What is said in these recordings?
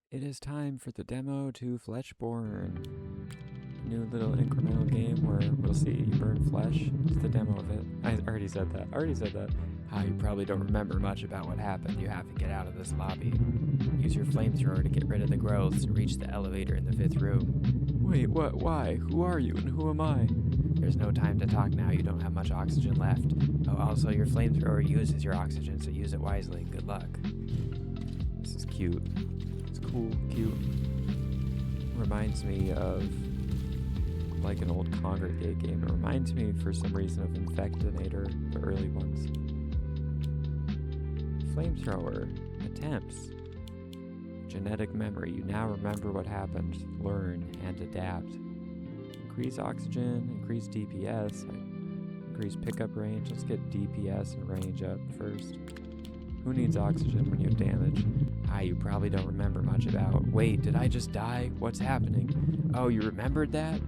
It is time for the demo to Fleshborn. A new little incremental game where we'll see you burn flesh. It's the demo of it. I already said that. You probably don't remember much about what happened. You have to get out of this lobby. Use your flamethrower to get rid of the growths and reach the elevator in the 5th room. Wait, what? Why? Who are you and who am I? There's no time to talk now. You don't have much oxygen left. Oh, also, your flamethrower uses your oxygen, so use it wisely. Good luck. This is cute. Cool, cute. Reminds me of like an old Congregate game. It reminds me for some reason of Infectinator, the early ones. Flamethrower attempts. Genetic memory. You now remember what happened. Learn and adapt. Increase oxygen, increase DPS, increase pickup range. Let's get DPS and range up first. Who needs oxygen when you have damage? You probably don't remember much about. Wait, did I just die? What's happening? Oh, you remembered that?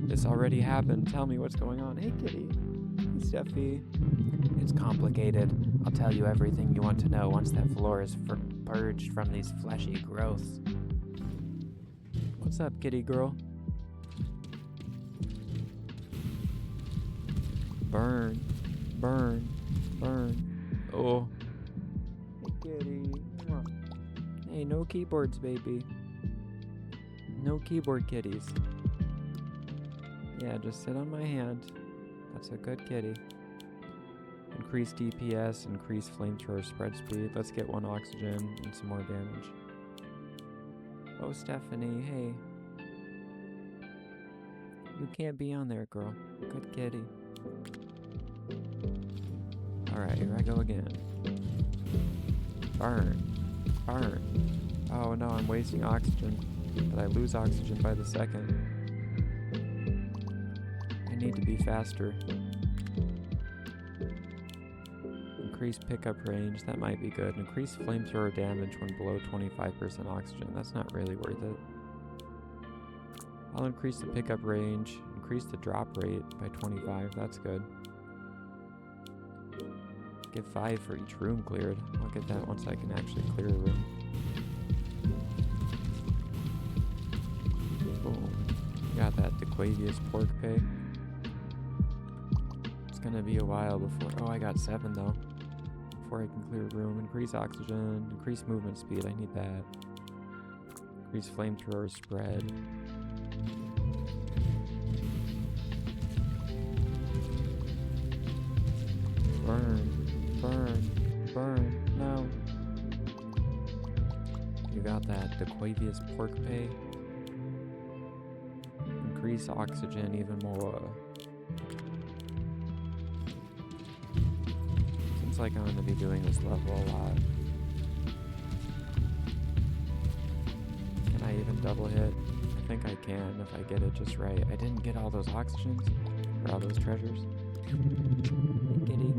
This already happened. Tell me what's going on. Hey, kitty. Hey, Steffi. It's complicated. I'll tell you everything you want to know once that floor is purged from these fleshy growths. What's up, kitty girl? Burn. Burn. Burn. Oh. Hey, kitty. Hey, no keyboards, baby. No keyboard kitties. Yeah, just sit on my hand. That's a good kitty. Increase DPS, increase flamethrower spread speed. Let's get 1 oxygen and some more damage. Oh, Stephanie, hey. You can't be on there, girl. Good kitty. Alright, here I go again. Burn. Burn. Oh no, I'm wasting oxygen, but I lose oxygen by the second. I need to be faster. Increase pickup range, that might be good. Increase flamethrower damage when below 25% oxygen, that's not really worth it. I'll increase the pickup range, increase the drop rate by 25, that's good. Get 5 for each room cleared. I'll get that once I can actually clear a room. Boom. Got that Dequavius pork pay. It's gonna be a while before... Oh, I got 7 though. Before I can clear a room. Increase oxygen. Increase movement speed. I need that. Increase flamethrower spread. Burn. Burn. Burn. No. You got that Dequavius pork pay. Increase oxygen even more. Seems like I'm going to be doing this level a lot. Can I even double hit? I think I can if I get it just right. I didn't get all those oxygens or all those treasures. Hey, kitty.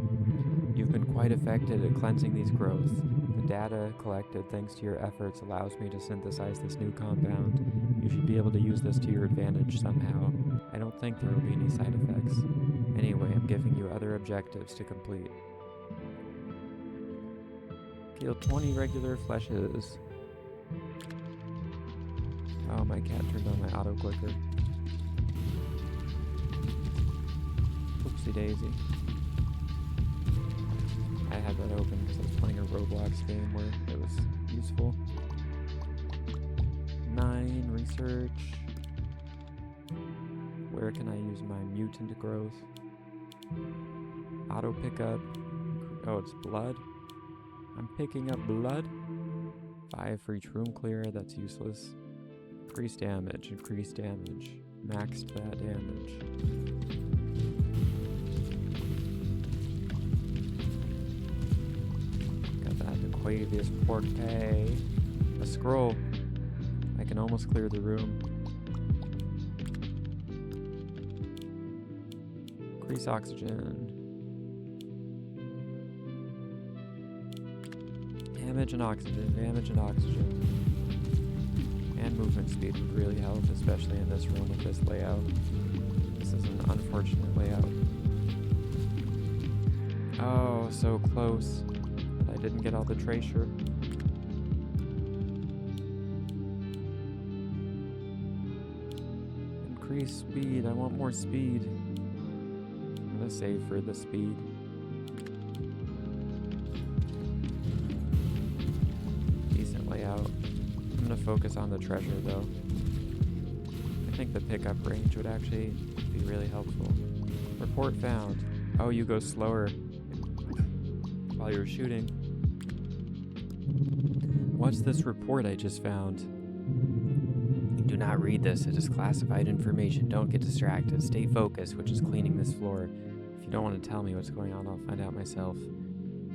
You've been quite effective at cleansing these growths. The data collected thanks to your efforts allows me to synthesize this new compound. You should be able to use this to your advantage somehow. I don't think there will be any side effects. Anyway, I'm giving you other objectives to complete. Kill 20 regular fleshes. Oh, my cat turned on my auto clicker. Oopsie daisy. I had that open because I was playing a Roblox game where it was useful. 9 research. Where can I use my mutant growth? Auto pickup. Oh, it's blood. I'm picking up blood. 5 for each room clear. That's useless. Increase damage. Increase damage. Maxed that damage. Dequavius pork pay. A scroll. I can almost clear the room. Increase oxygen. Damage and oxygen. Damage and oxygen. And movement speed would really help, especially in this room with this layout. This is an unfortunate layout. Oh, so close. I didn't get all the tracer. Increase speed. I want more speed. I'm gonna save for the speed. Decent layout. I'm gonna focus on the treasure though. I think the pickup range would actually be really helpful. Report found. Oh, you go slower while you're shooting. What's this report I just found? Do not read this. It is classified information. Don't get distracted. Stay focused, which is cleaning this floor. If you don't want to tell me what's going on, I'll find out myself.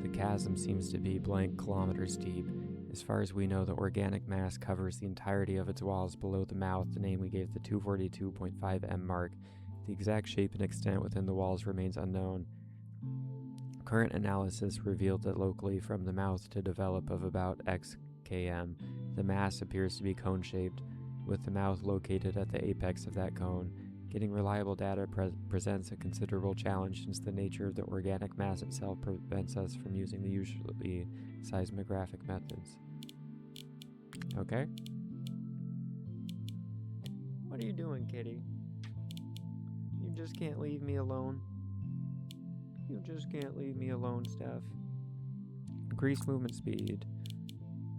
The chasm seems to be blank kilometers deep. As far as we know, the organic mass covers the entirety of its walls below the mouth, the name we gave the 242.5 M mark. The exact shape and extent within the walls remains unknown. Current analysis revealed that locally from the mouth to develop of about X km, the mass appears to be cone-shaped, with the mouth located at the apex of that cone. Getting reliable data presents a considerable challenge since the nature of the organic mass itself prevents us from using the usually seismographic methods. Okay? What are you doing, kitty? You just can't leave me alone. You just can't leave me alone, Steph. Increase movement speed.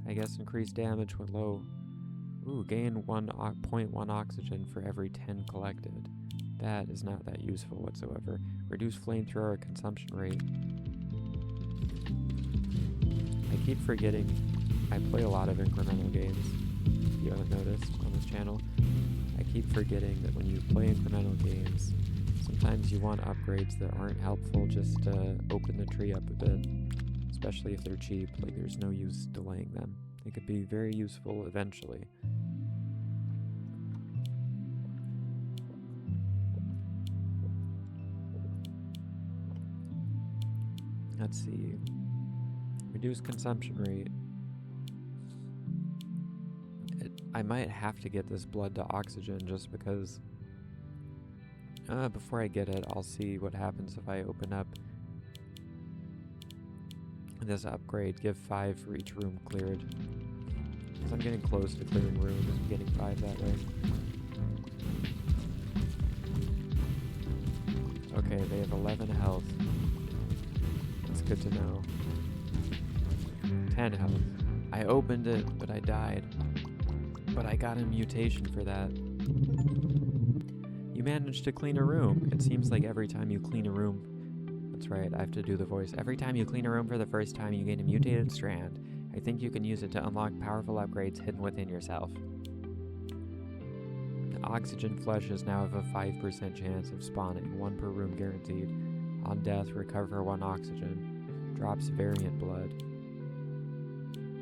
I guess increase damage when low. Ooh, gain 0.1 oxygen for every 10 collected. That is not that useful whatsoever. Reduce flamethrower consumption rate. I keep forgetting I play a lot of incremental games, if you haven't noticed on this channel. I keep forgetting that when you play incremental games, sometimes you want upgrades that aren't helpful just to open the tree up a bit, especially if they're cheap. Like, there's no use delaying them. They could be very useful eventually. Let's see. Reduce consumption rate. I might have to get this blood to oxygen just because before I get it, I'll see what happens if I open up this upgrade. Give 5 for each room cleared. Because I'm getting close to clearing rooms and getting 5 that way. Okay, they have 11 health. That's good to know. 10 health. I opened it, but I died. But I got a mutation for that. You managed to clean a room. It seems like every time you clean a room... That's right, I have to do the voice. Every time you clean a room for the first time, you gain a mutated strand. I think you can use it to unlock powerful upgrades hidden within yourself. The oxygen fleshes now have a 5% chance of spawning, 1 per room guaranteed. On death, recover 1 oxygen. Drops variant blood.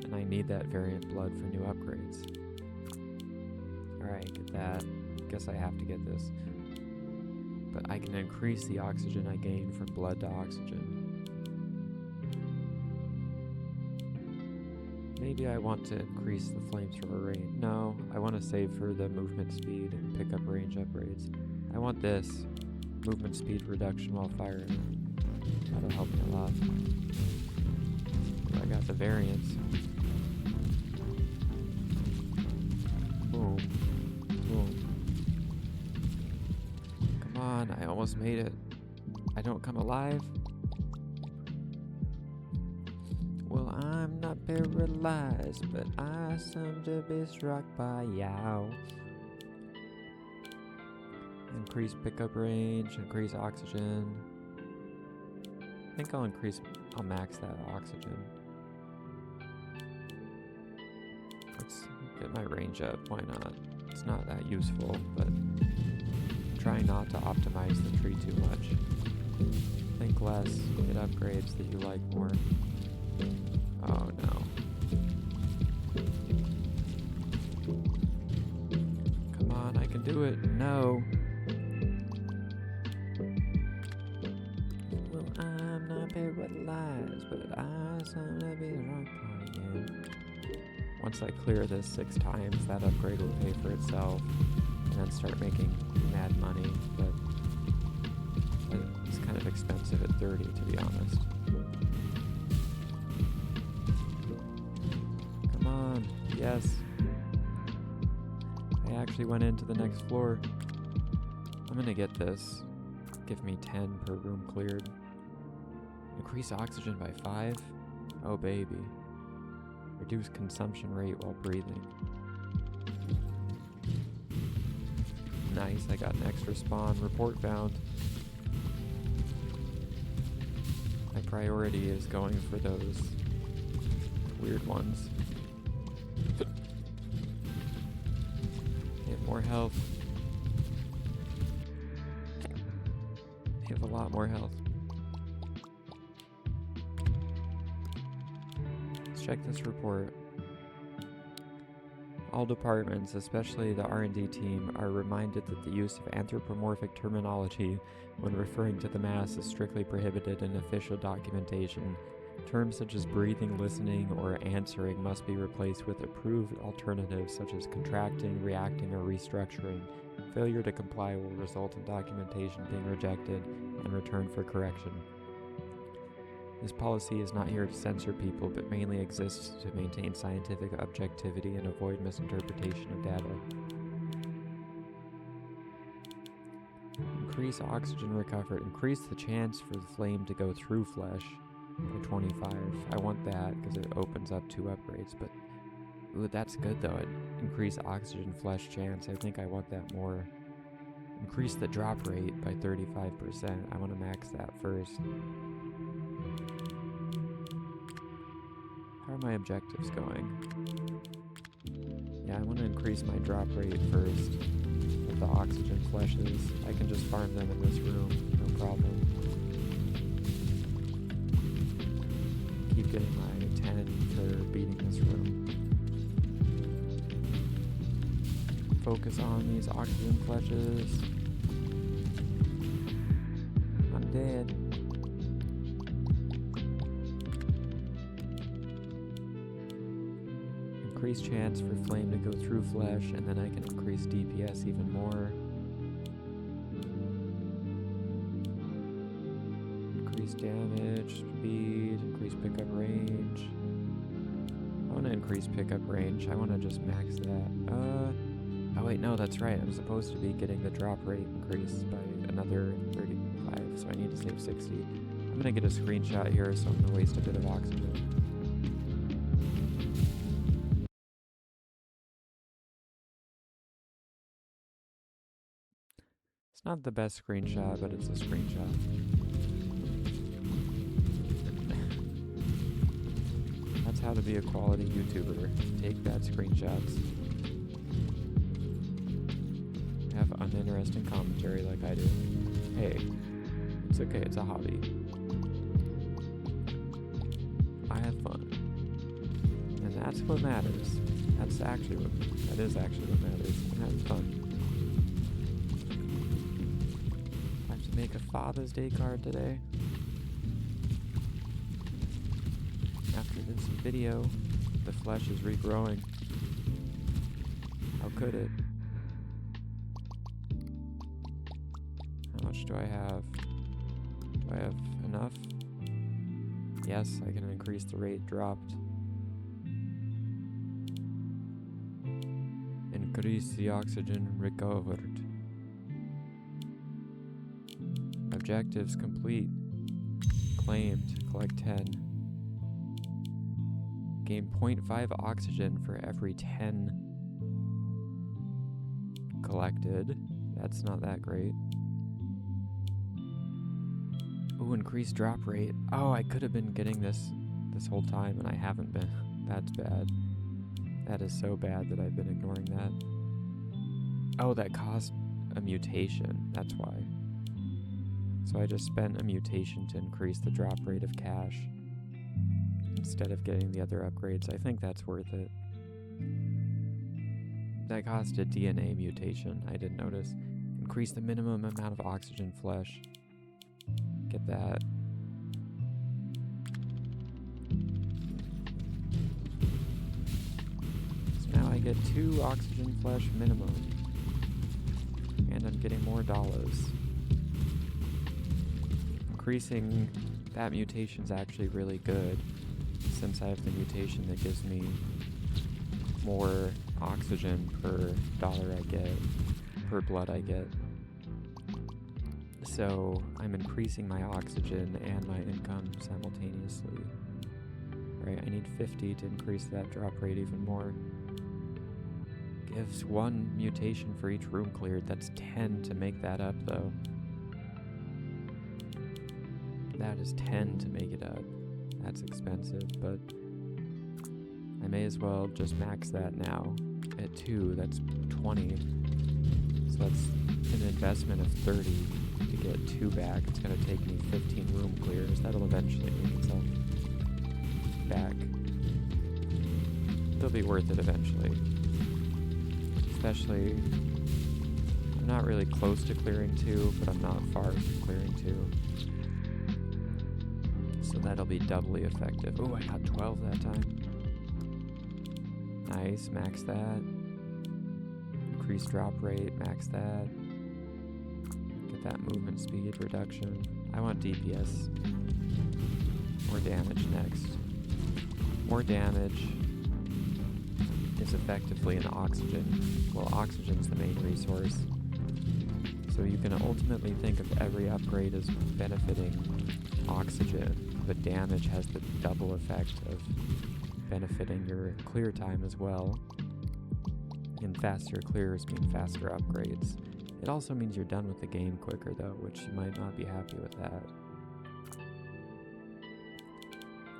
And I need that variant blood for new upgrades. Alright, get that. Guess I have to get this. But I can increase the oxygen I gain from blood to oxygen. Maybe I want to increase the flamethrower rate. No, I want to save for the movement speed and pick up range upgrades. I want this. Movement speed reduction while firing. That'll help me a lot. I got the variants. Boom. Boom. Come on, I almost made it. I don't come alive? Well, I'm not paralyzed, but I seem to be struck by yows. Increase pickup range, increase oxygen. I think I'll max that oxygen. Let's get my range up, why not? It's not that useful, but I'm trying not to optimize the tree too much. Think less, get upgrades that you like more. Oh no. Come on, I can do it. No. Well, I'm not paralyzed, but I seem to be wrong again. Once I clear this 6 times, that upgrade will pay for itself, and then start making mad money, but it's kind of expensive at 30, to be honest. Come on, yes. I actually went into the next floor. I'm gonna get this. Give me 10 per room cleared. Increase oxygen by 5? Oh baby. Reduce consumption rate while breathing. Nice, I got an extra spawn. Report found. My priority is going for those weird ones. They have more health. They have a lot more health. Let's check this report. All departments, especially the R&D team, are reminded that the use of anthropomorphic terminology when referring to the mass is strictly prohibited in official documentation. Terms such as breathing, listening, or answering must be replaced with approved alternatives such as contracting, reacting, or restructuring. Failure to comply will result in documentation being rejected and returned for correction. This policy is not here to censor people, but mainly exists to maintain scientific objectivity and avoid misinterpretation of data. Increase oxygen recovered. Increase the chance for the flame to go through flesh by 25. I want that because it opens up 2 upgrades, but ooh, that's good though. It increase oxygen flesh chance. I think I want that more. Increase the drop rate by 35%. I want to max that first. How are my objectives going? Yeah, I want to increase my drop rate first with the oxygen fleshes. I can just farm them in this room, no problem. Keep getting my 10 for beating this room. Focus on these oxygen fleshes. I'm dead. Increase chance for flame to go through flesh, and then I can increase DPS even more. Increase damage, speed, increase pickup range. I want to increase pickup range. I want to just max that. Oh wait, no, that's right. I'm supposed to be getting the drop rate increased by another 35, so I need to save 60. I'm going to get a screenshot here, so I'm going to waste a bit of oxygen. It's not the best screenshot, but it's a screenshot. That's how to be a quality YouTuber. Take bad screenshots. Have uninteresting commentary like I do. Hey, it's okay, it's a hobby. I have fun. And that's what matters. That is actually what matters. I'm having fun. Make a Father's Day card today. After this video, the flesh is regrowing. How could it? How much do I have? Do I have enough? Yes, I can increase the rate dropped. Increase the oxygen recovered. Objectives complete. Claimed. Collect 10. Gain 0.5 oxygen for every 10 collected. That's not that great. Ooh, increased drop rate. Oh, I could have been getting this whole time and I haven't been. That's bad. That is so bad that I've been ignoring that. Oh, that caused a mutation. That's why. So I just spent a mutation to increase the drop rate of cash instead of getting the other upgrades. I think that's worth it. That caused a DNA mutation, I didn't notice. Increase the minimum amount of oxygen flesh. Get that. So now I get 2 oxygen flesh minimum. And I'm getting more dollars. Increasing that mutation is actually really good since I have the mutation that gives me more oxygen per dollar I get, per blood I get. So I'm increasing my oxygen and my income simultaneously. Right, I need 50 to increase that drop rate even more. Gives 1 mutation for each room cleared. That's 10 to make that up, though. That is 10 to make it up. That's expensive, but I may as well just max that now. At 2, that's 20. So that's an investment of 30 to get 2 back. It's going to take me 15 room clears. That'll eventually make itself back. It'll be worth it eventually. Especially, I'm not really close to clearing 2, but I'm not far from clearing 2. So that'll be doubly effective. Oh, I got 12 that time. Nice, max that. Increase drop rate, max that. Get that movement speed reduction. I want DPS. More damage next. More damage is effectively an oxygen. Well, oxygen's the main resource. So you can ultimately think of every upgrade as benefiting oxygen, but damage has the double effect of benefiting your clear time as well. And faster clears mean faster upgrades. It also means you're done with the game quicker though, which you might not be happy with that.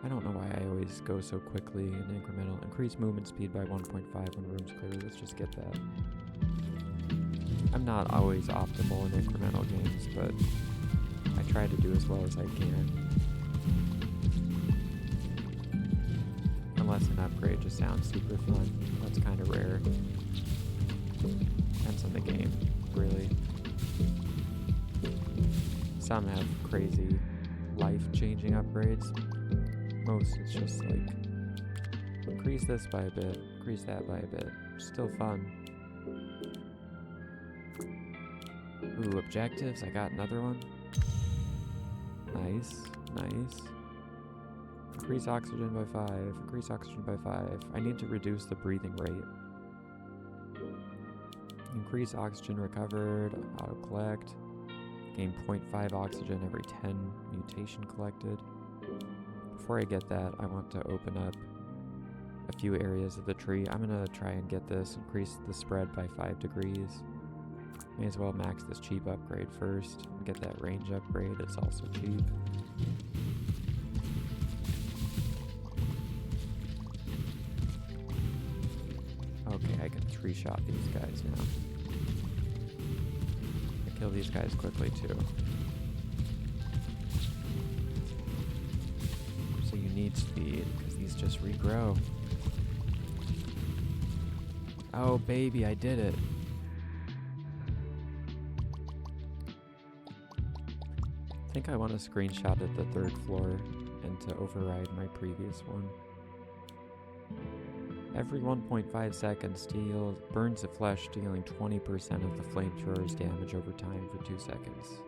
I don't know why I always go so quickly in incremental. Increase movement speed by 1.5 when rooms clear. Let's just get that. I'm not always optimal in incremental games, but I try to do as well as I can. Unless an upgrade just sounds super fun. That's kind of rare. Depends on the game, really. Some have crazy life-changing upgrades. Most, it's just like, increase this by a bit, increase that by a bit. Still fun. Ooh, objectives, I got another one. Nice, nice. Increase oxygen by 5, increase oxygen by 5. I need to reduce the breathing rate. Increase oxygen recovered, auto collect. Gain 0.5 oxygen every 10 mutation collected. Before I get that, I want to open up a few areas of the tree. I'm going to try and get this, increase the spread by 5 degrees. May as well max this cheap upgrade first. Get that range upgrade, it's also cheap. Okay, I can 3-shot these guys now. I kill these guys quickly too. So you need speed, because these just regrow. Oh baby, I did it. I think I want to screenshot at the 3rd floor and to override my previous one. Every 1.5 seconds burns the flesh, dealing 20% of the flamethrower's damage over time for 2 seconds.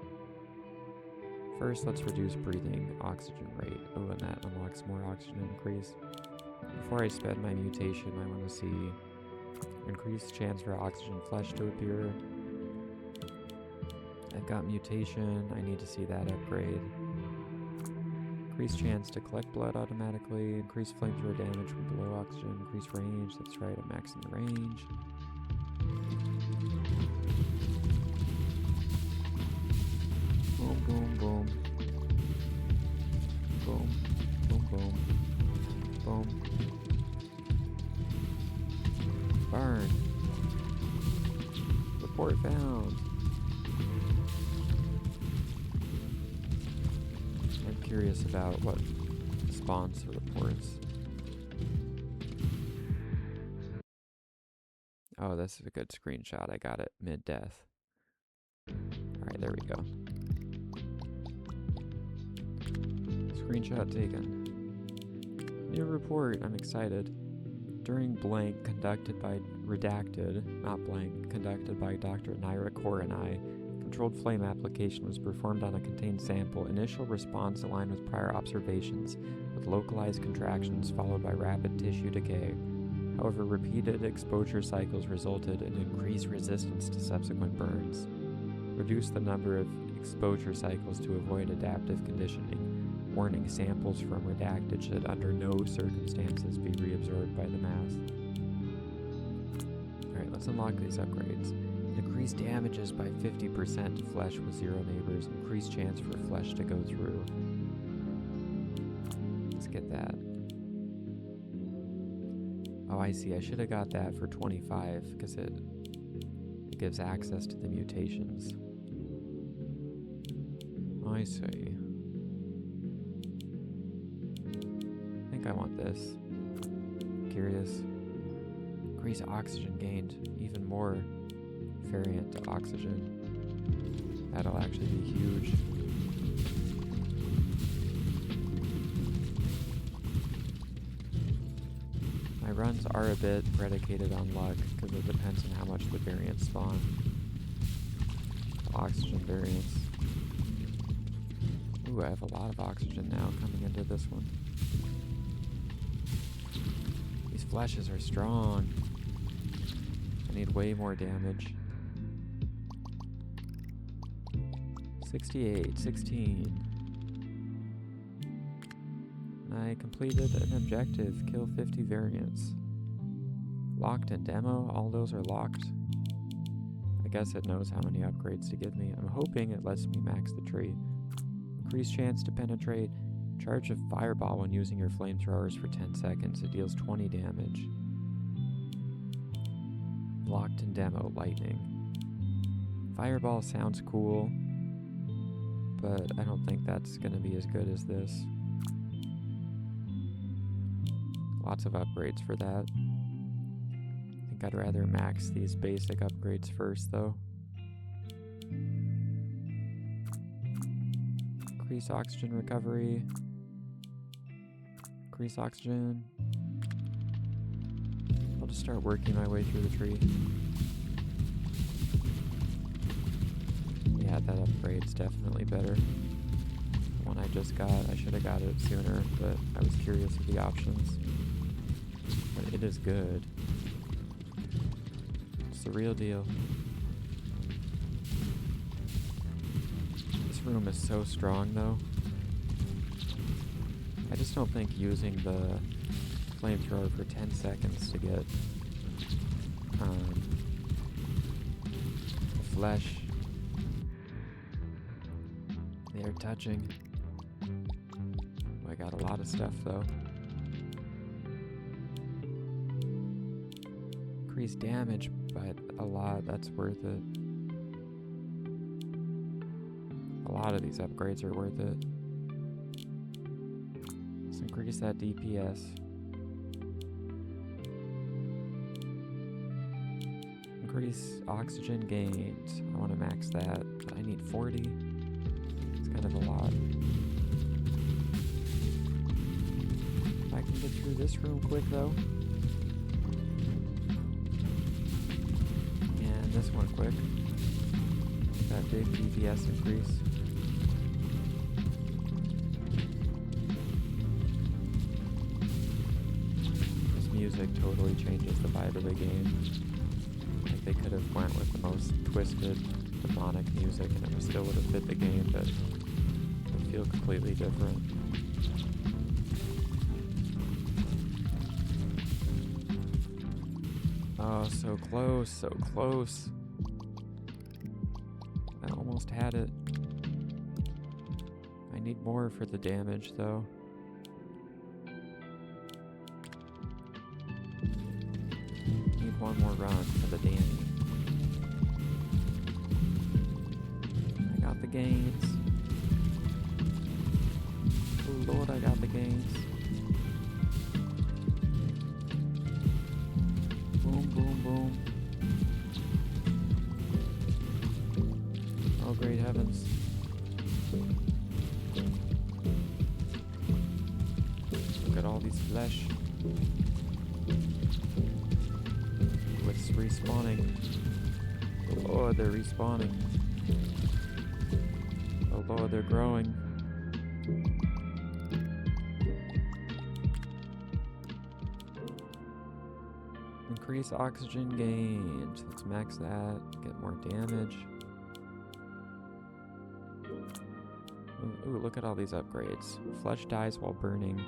First, let's reduce breathing oxygen rate. Oh, and that unlocks more oxygen increase. Before I spend my mutation, I want to see increased chance for oxygen flesh to appear. I've got mutation, I need to see that upgrade. Increased chance to collect blood automatically, increased flamethrower damage from below oxygen, increased range, that's right, I'm maxing the range. Boom, boom, boom. Boom, boom, boom. Boom. Burn. Report found. I'm curious about what spawns the reports. Oh, this is a good screenshot. I got it mid-death. Alright, there we go. Screenshot taken. New report. I'm excited. During blank conducted by redacted, not blank, conducted by Dr. Naira Kaur and I, controlled flame application was performed on a contained sample. Initial response aligned with prior observations, with localized contractions followed by rapid tissue decay. However, repeated exposure cycles resulted in increased resistance to subsequent burns. Reduced the number of exposure cycles to avoid adaptive conditioning. Warning, samples from redacted should under no circumstances be reabsorbed by the mass. Alright, let's unlock these upgrades. Increase damages by 50% to flesh with 0 neighbors. Increase chance for flesh to go through. Let's get that. Oh, I see. I should have got that for 25 because it gives access to the mutations. I see. I think I want this. Curious. Increase oxygen gained. Even more variant to oxygen. That'll actually be huge. My runs are a bit predicated on luck because it depends on how much the variants spawn. Oxygen variants. Ooh, I have a lot of oxygen now coming into this one. These fleshes are strong. I need way more damage. 68, 16. I completed an objective, kill 50 variants. Locked in demo, all those are locked. I guess it knows how many upgrades to give me. I'm hoping it lets me max the tree. Increased chance to penetrate. Charge of fireball when using your flamethrowers for 10 seconds. It deals 20 damage. Locked in demo, lightning. Fireball sounds cool, but I don't think that's going to be as good as this. Lots of upgrades for that. I think I'd rather max these basic upgrades first, though. Increase oxygen recovery. Increase oxygen. I'll just start working my way through the tree. Yeah, that upgrade's definitely better. The one I just got, I should have got it sooner, but I was curious of the options. But it is good. It's the real deal. This room is so strong, though. I just don't think using the flamethrower for 10 seconds to get the flesh. They're touching. Oh, I got a lot of stuff, though. Increase damage by a lot, that's worth it. A lot of these upgrades are worth it. Let's increase that DPS. Increase oxygen gained. I want to max that. I need 40. It's kind of a lot. If I can get through this room quick, though. This one quick. That big DPS increase. This music totally changes the vibe of the game. Like they could have went with the most twisted, demonic music and it still would have fit the game, but it would feel completely different. Oh, so close, so close. I almost had it. I need more for the damage, though. Need one more run for the Danny. I got the gains. Oh Lord, I got the gains. Boom, boom, boom. Oh, great heavens. Look at all these flesh. Oh, it's respawning. Oh Lord, they're respawning. Oh Lord, they're growing. Increase oxygen gained. Let's max that. Get more damage. Ooh, look at all these upgrades. Flesh dies while burning.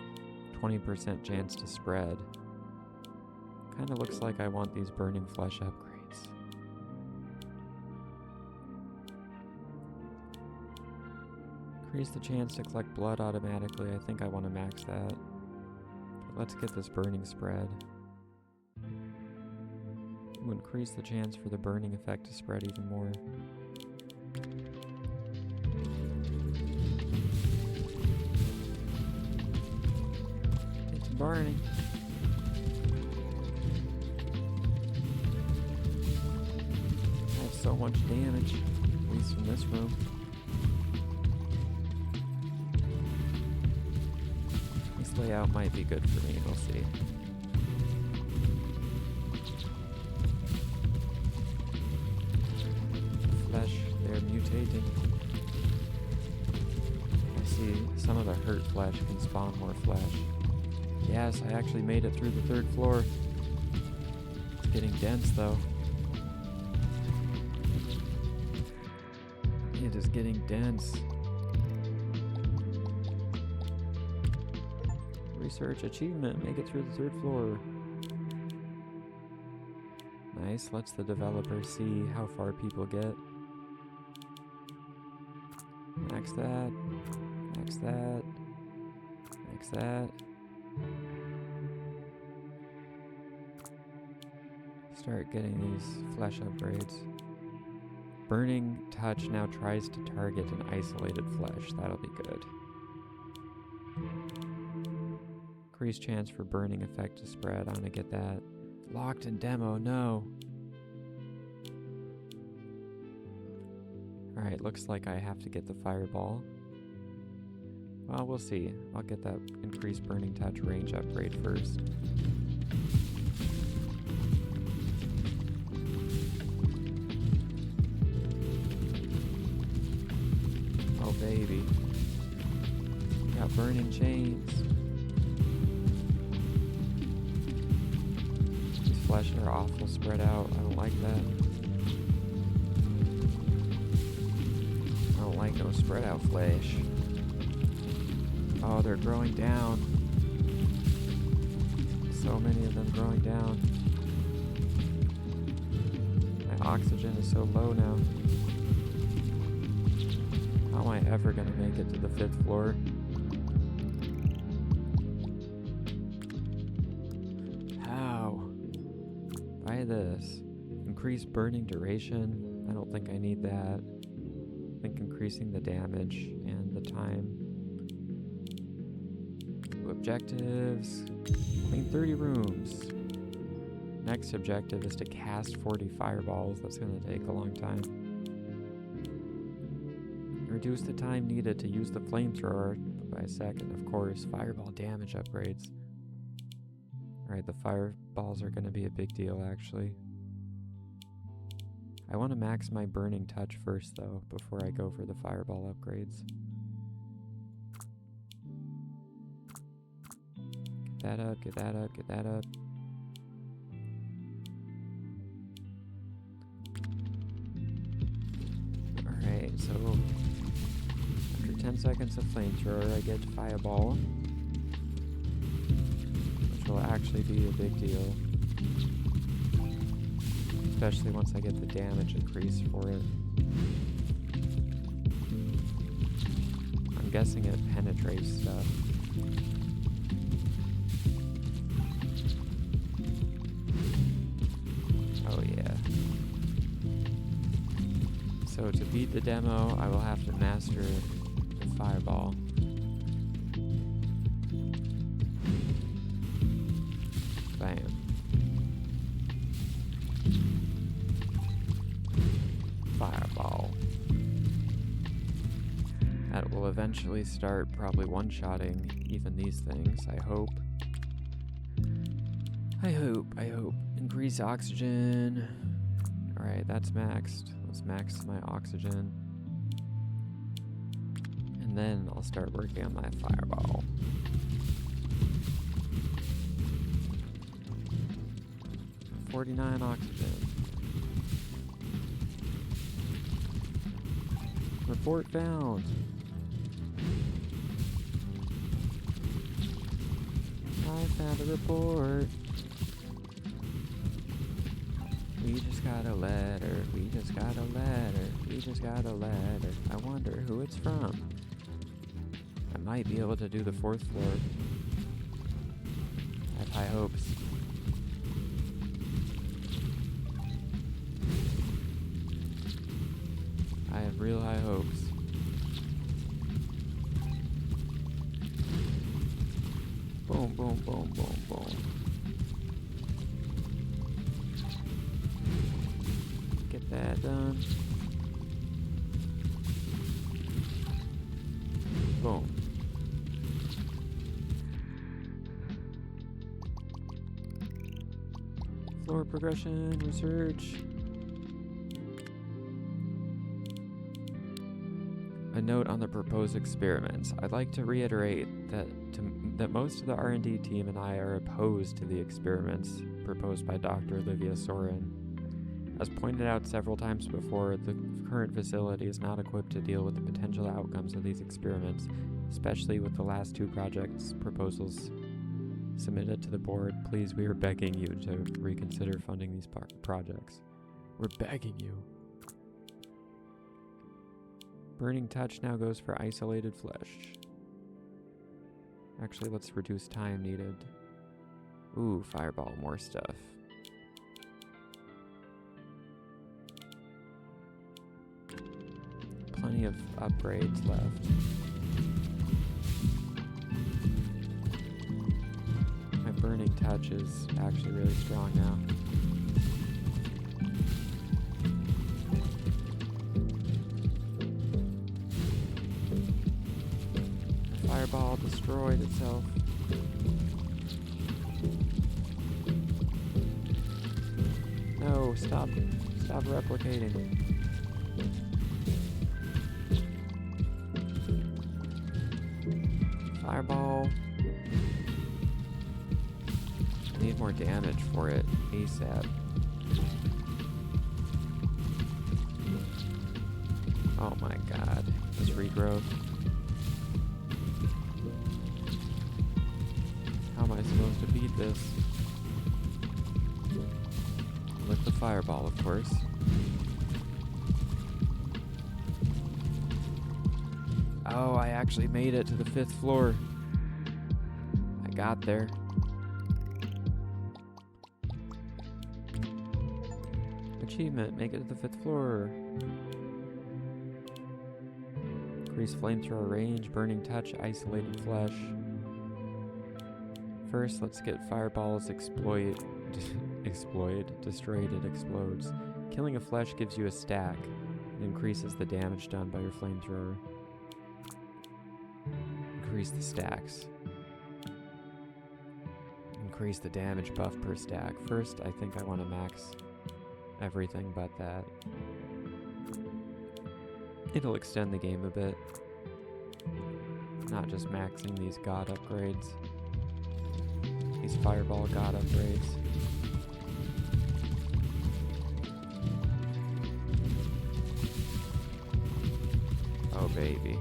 20% chance to spread. Kinda looks like I want these burning flesh upgrades. Increase the chance to collect blood automatically. I think I want to max that. But let's get this burning spread. We'll increase the chance for the burning effect to spread even more. It's burning. I have so much damage, at least in this room. This layout might be good for me, we'll see. Flesh, they're mutating. I see some of the hurt flesh can spawn more flesh. Yes, I actually made it through the 3rd floor. It's getting dense though. It is getting dense. Research achievement, make it through the 3rd floor. Nice, lets the developer see how far people get. Max that, max that, max that. Start getting these flesh upgrades. Burning touch now tries to target an isolated flesh. That'll be good. Increased chance for burning effect to spread. I'm gonna get that. Locked in demo, no. Alright, looks like I have to get the fireball. Well, we'll see. I'll get that increased burning touch range upgrade first. Oh baby. Got burning chains. These flesh are awful spread out. I don't like that. I don't like no spread out flesh. Oh, they're growing down. So many of them growing down. My oxygen is so low now. How am I ever gonna make it to the 5th floor? How? Buy this. Increase burning duration. I don't think I need that. I think increasing the damage and the time. New objectives. Clean 30 rooms. Next objective is to cast 40 fireballs. That's gonna take a long time. Reduce the time needed to use the flamethrower by a second. Of course, fireball damage upgrades. Alright, the fireballs are going to be a big deal, actually. I want to max my burning touch first, though, before I go for the fireball upgrades. Get that up, get that up, get that up. Alright, so 10 seconds of flamethrower, I get fireball, which will actually be a big deal, especially once I get the damage increase for it. I'm guessing it penetrates stuff. Oh yeah. So to beat the demo, I will have to master fireball. Bam. Fireball. That will eventually start probably one-shotting even these things, I hope. I hope. Increase oxygen. Alright, that's maxed. Let's max my oxygen. And then I'll start working on my fireball. $49 oxygen. Report found. I found a report. We just got a letter. We just got a letter. We just got a letter. I wonder who it's from. I might be able to do the 4th floor. I have high hopes. I have real high hopes. Boom, boom, boom, boom, boom. Get that done. Boom. Floor progression, research. A note on the proposed experiments. I'd like to reiterate that most of the R&D team and I are opposed to the experiments proposed by Dr. Olivia Soren. As pointed out several times before, the current facility is not equipped to deal with the potential outcomes of these experiments, especially with the last 2 projects proposals submitted to the board. Please, we are begging you to reconsider funding these projects. We're begging you. Burning touch now goes for isolated flesh. Actually, let's reduce time needed. Ooh, fireball, more stuff. Plenty of upgrades left. My burning touch is actually really strong now. Fireball destroyed itself. No, stop replicating. Fireball. I need more damage for it ASAP. Oh my god, this regrowth. How am I supposed to beat this? With the fireball, of course. Oh, I actually made it to the 5th floor. I got there. Achievement, make it to the 5th floor. Increase flamethrower range, burning touch, isolated flesh. First, let's get fireballs destroyed, it explodes. Killing a flesh gives you a stack. It increases the damage done by your flamethrower. Increase the stacks. Increase the damage buff per stack. First, I think I want to max everything but that. It'll extend the game a bit. Not just maxing these god upgrades. These fireball god upgrades. Oh baby.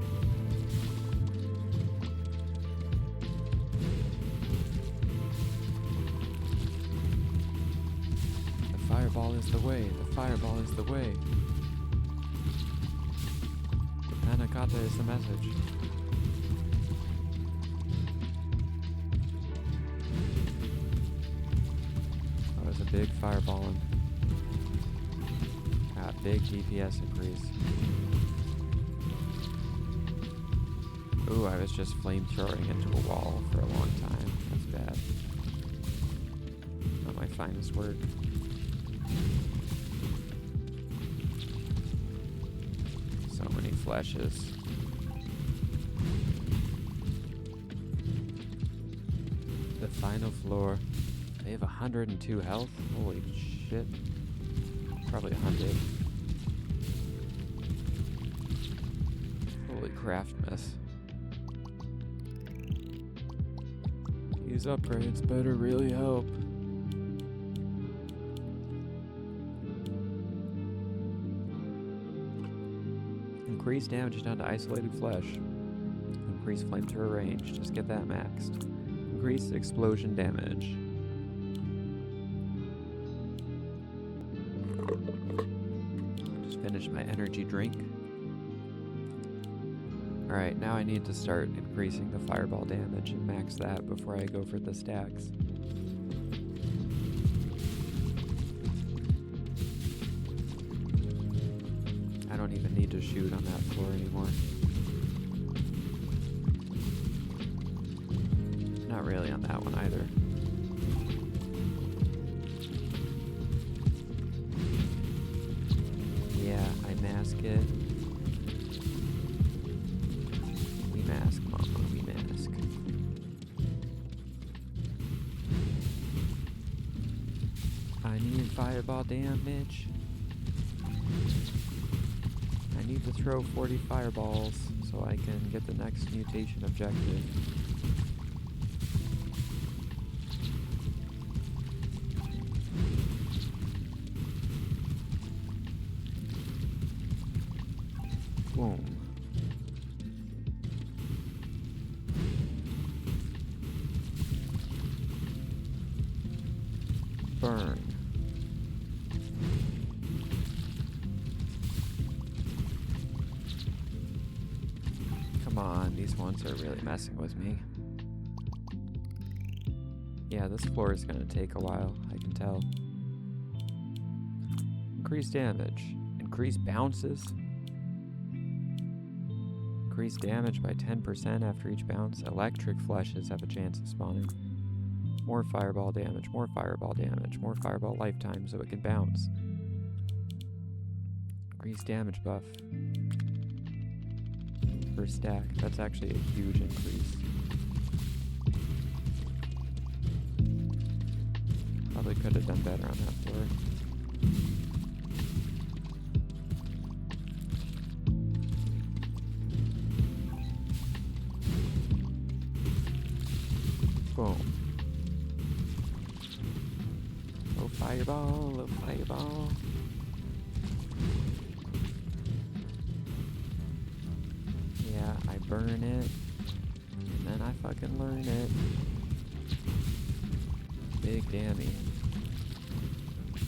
The fireball is the way. The fireball is the way. The panna cotta is the message. Big fireballing. Big DPS increase. Ooh, I was just flamethrowing into a wall for a long time. That's bad. Not my finest work. So many flashes. The final floor. They have 102 health? Holy shit. Probably 100. Holy craftmas. These upgrades better really help. Increase damage done to isolated flesh. Increase flamethrower range. Just get that maxed. Increase explosion damage. Just finished my energy drink. Alright, now I need to start increasing the fireball damage and max that before I go for the stacks. I don't even need to shoot on that floor anymore. Not really on that one either. Yeah, I mask it. We mask, mama, we mask. I need fireball damage. I need to throw 40 fireballs so I can get the next mutation objective. Boom. Burn. Come on, these ones are really messing with me. Yeah, this floor is gonna take a while, I can tell. Increase damage. Increase bounces. Increase damage by 10% after each bounce. Electric fleshes have a chance of spawning. More fireball damage, more fireball damage, more fireball lifetime so it can bounce. Increase damage buff. Per stack. That's actually a huge increase. Probably could have done better on that floor. Boom. Oh, fireball, oh, fireball. Yeah, I burn it, and then I fucking learn it. Big dammy.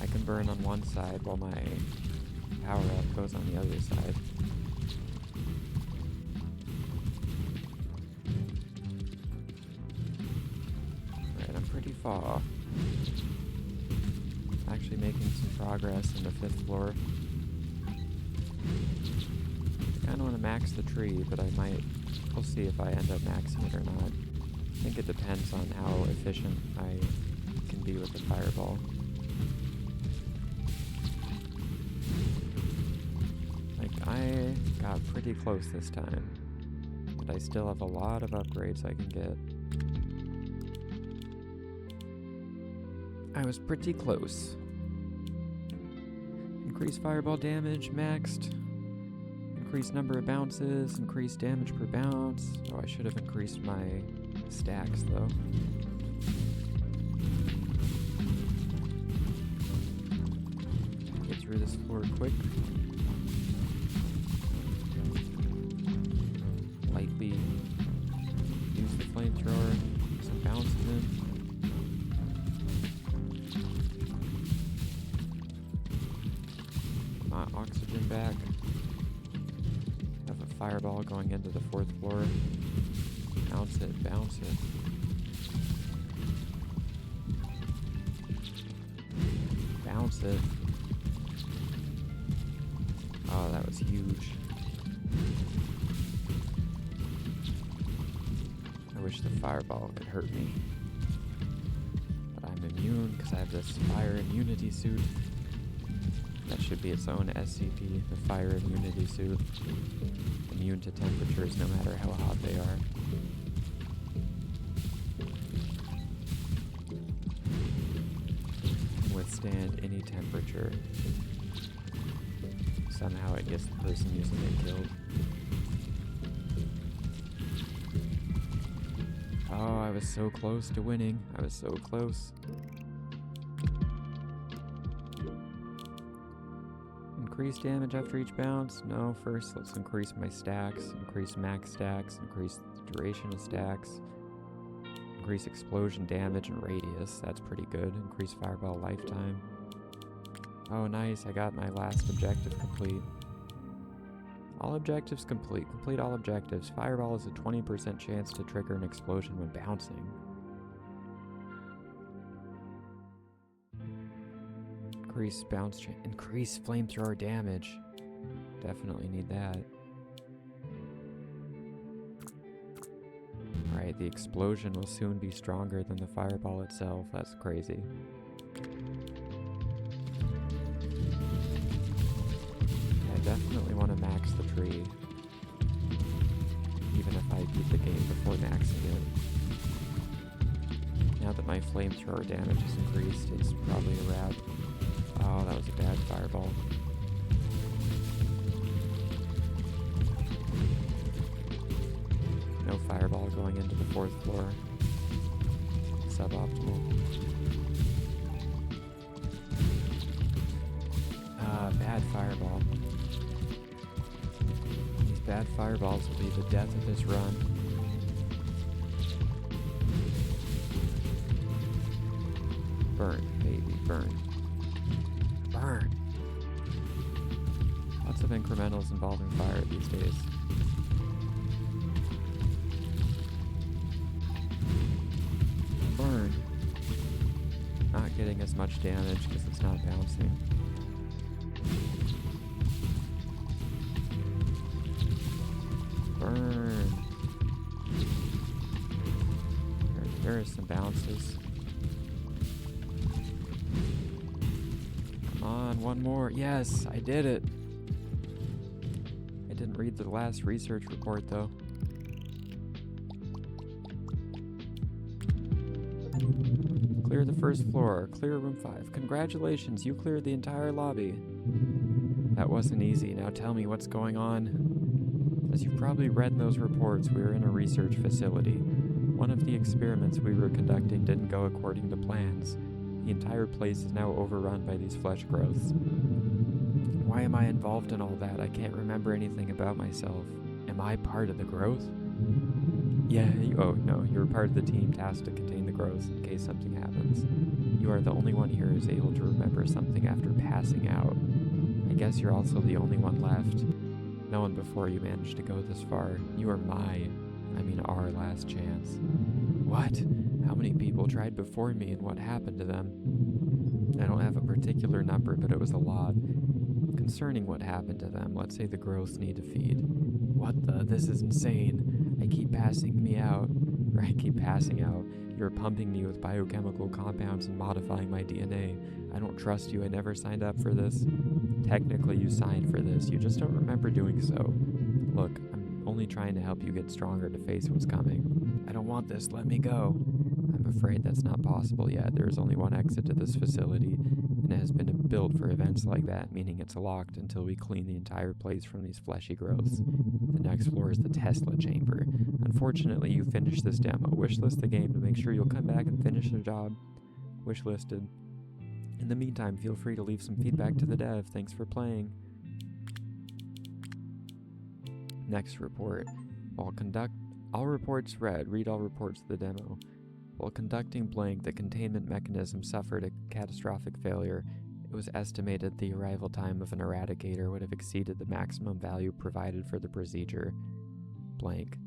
I can burn on one side while my power-up goes on the other side. Pretty far. Actually making some progress in the 5th floor. I kinda wanna max the tree, but we'll see if I end up maxing it or not. I think it depends on how efficient I can be with the fireball. Like, I got pretty close this time, but I still have a lot of upgrades I can get. I was pretty close. Increase fireball damage, maxed. Increase number of bounces, increase damage per bounce. Oh, I should have increased my stacks though. Get through this floor quick. Lightly use the flamethrower, some bounces in. Oxygen back. Have a fireball going into the 4th floor. Bounce it, bounce it. Bounce it. Oh, that was huge. I wish the fireball could hurt me. But I'm immune because I have this fire immunity suit. That should be its own SCP, the Fire Immunity Suit. Immune to temperatures no matter how hot they are. Can withstand any temperature. Somehow it gets the person using it killed. Oh, I was so close to winning. I was so close. Increase damage after each bounce? No, first let's increase my stacks. Increase max stacks. Increase the duration of stacks. Increase explosion damage and radius. That's pretty good. Increase fireball lifetime. Oh, nice. I got my last objective complete. All objectives complete. Complete all objectives. Fireball is a 20% chance to trigger an explosion when bouncing. Increase bounce chance. Increase flamethrower damage. Definitely need that. Alright, the explosion will soon be stronger than the fireball itself. That's crazy. I definitely want to max the tree. Even if I beat the game before maxing it. Now that my flamethrower damage is increased, it's probably a wrap. Oh, that was a bad fireball. No fireball going into the 4th floor. Suboptimal. Bad fireball. These bad fireballs will be the death of this run. Burn, baby, burn. Burn! Lots of incrementals involving fire these days. Burn. Not getting as much damage because it's not bouncing. Burn. There are some bounces. Come on, one more. Yes, I did it. I didn't read the last research report though. Clear the 1st floor. Clear room 5. Congratulations, you cleared the entire lobby. That wasn't easy. Now tell me what's going on. As you've probably read in those reports, we were in a research facility. One of the experiments we were conducting didn't go according to plans. The entire place is now overrun by these flesh growths. Why am I involved in all that? I can't remember anything about myself. Am I part of the growth? Yeah, oh no, you're part of the team tasked to contain the growth in case something happens. You are the only one here who's able to remember something after passing out. I guess you're also the only one left. No one before you managed to go this far. You are our last chance. What? How many people tried before me and what happened to them? I don't have a particular number, but it was a lot. Concerning what happened to them, let's say the growths need to feed. What the? This is insane. I keep passing out. You're pumping me with biochemical compounds and modifying my DNA. I don't trust you. I never signed up for this. Technically, you signed for this. You just don't remember doing so. Look, I'm only trying to help you get stronger to face what's coming. I don't want this. Let me go. I'm afraid that's not possible yet. There is only one exit to this facility, and it has been built for events like that, meaning it's locked until we clean the entire place from these fleshy growths. The next floor is the Tesla chamber. Unfortunately, you finished this demo. Wishlist the game to make sure you'll come back and finish the job. Wishlisted. In the meantime, feel free to leave some feedback to the dev. Thanks for playing. Next report. All reports read. Read all reports of the demo. While conducting blank, the containment mechanism suffered a catastrophic failure. It was estimated the arrival time of an eradicator would have exceeded the maximum value provided for the procedure. Blank.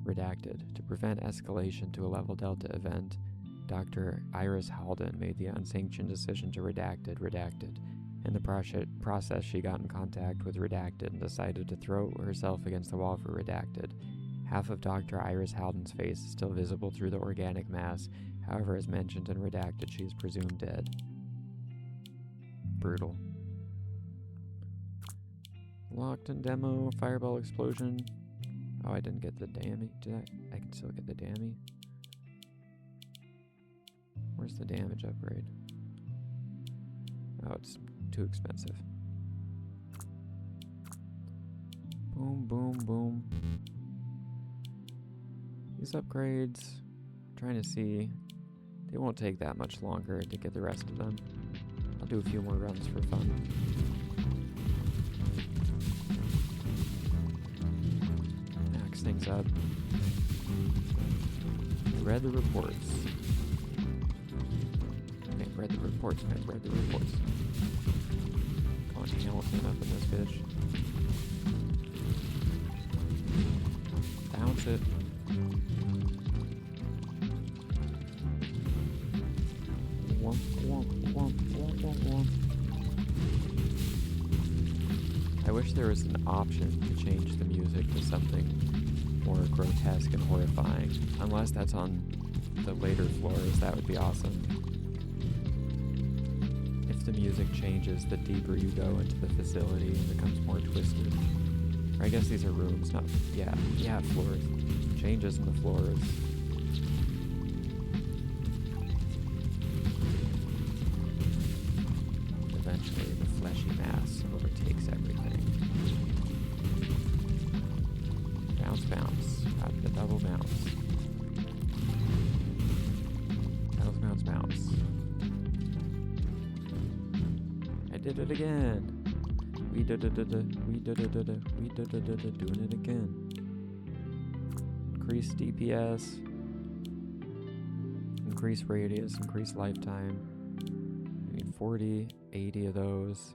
Redacted. To prevent escalation to a level Delta event, Dr. Iris Halden made the unsanctioned decision to redacted. In the process, she got in contact with Redacted and decided to throw herself against the wall for Redacted. Half of Dr. Iris Halden's face is still visible through the organic mass. However, as mentioned in Redacted, she is presumed dead. Brutal. Locked in demo, fireball explosion. Oh, I didn't get the damage. I can still get the damage. Where's the damage upgrade? Oh, it's too expensive. Boom, boom, boom. These upgrades, I'm trying to see, they won't take that much longer to get the rest of them. I'll do a few more runs for fun. Max things up. Read the reports. Okay, read the reports, man. Read the reports. Come on, Hamilton up in this bitch. Bounce it. Womp, womp, womp, womp, womp, womp. I wish there was an option to change the music to something more grotesque and horrifying. Unless that's on the later floors, that would be awesome. If the music changes the deeper you go into the facility and becomes more twisted. Or I guess these are rooms, not... Yeah, floors. Changes in the floors. Eventually, the fleshy mass overtakes everything. Bounce, bounce. Got the double bounce. Bounce, bounce, bounce. I did it again. We did it doing it again. Increase DPS. Increase radius, increase lifetime. I mean 40, 80 of those.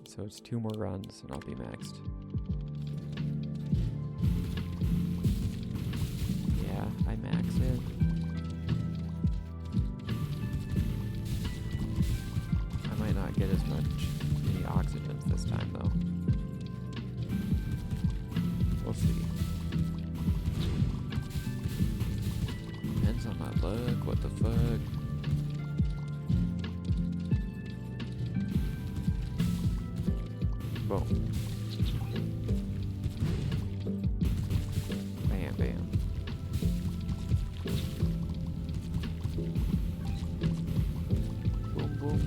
So it's 2 more runs and I'll be maxed. Yeah, I max it. I might not get as much any oxygens this time though. We'll see. Depends on my luck, what the fuck. Boom. Bam, bam. Boom, boom.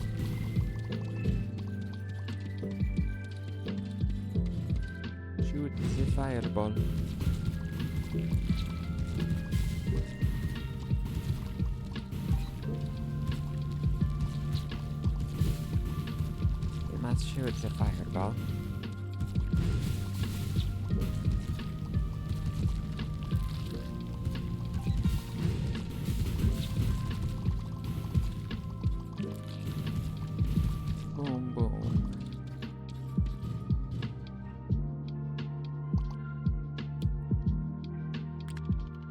Shoot the fireball. We must shoot the fireball. Boom, boom.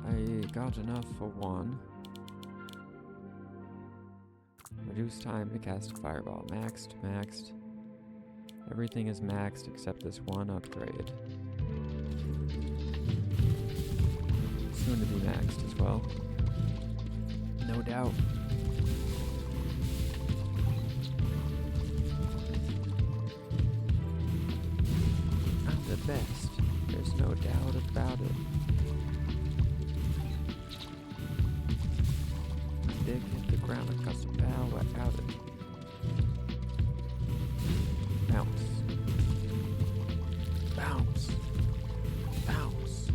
I got enough for one. Reduce time to cast a fireball. Maxed, maxed. Everything is maxed except this one upgrade. Soon to be maxed as well. No doubt. I'm the best. There's no doubt about it. Dick hit the ground and got some power out of it. Bounce. Bounce. Bounce.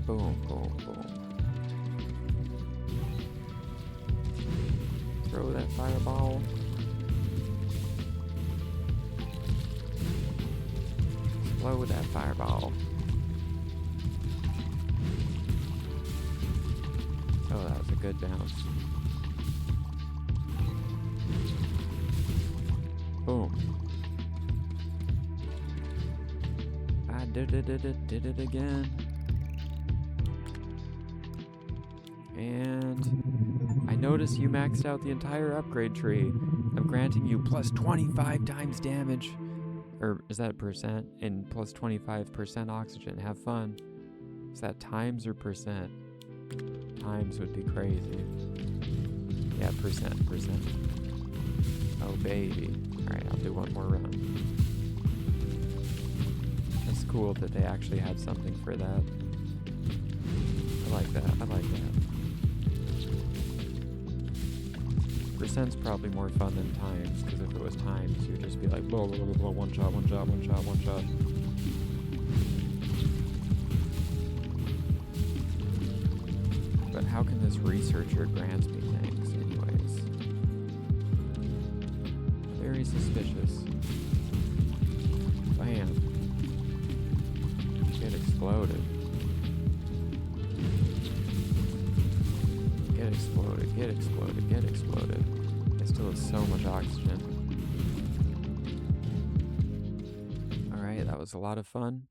Boom, boom, boom. Throw that fireball. Explode that fireball. Oh, that was a good bounce. Boom. I did it again. And I notice you maxed out the entire upgrade tree. I'm granting you plus 25 times damage. Or is that percent? And plus 25% oxygen. Have fun. Is that times or percent? Times would be crazy. Yeah, percent. Oh, baby. Alright, I'll do one more run. It's cool that they actually had something for that. I like that. Percent's probably more fun than times, because if it was times, you'd just be like, blah, blah, blah, blah, one shot. But how can this researcher grant me things, anyways? Very suspicious. exploded. Get exploded, get exploded, get exploded. I still have so much oxygen. Alright, that was a lot of fun.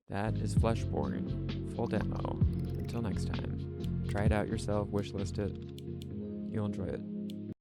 That is Fleshborn, full demo. Until next time, try it out yourself, wishlist it. You'll enjoy it.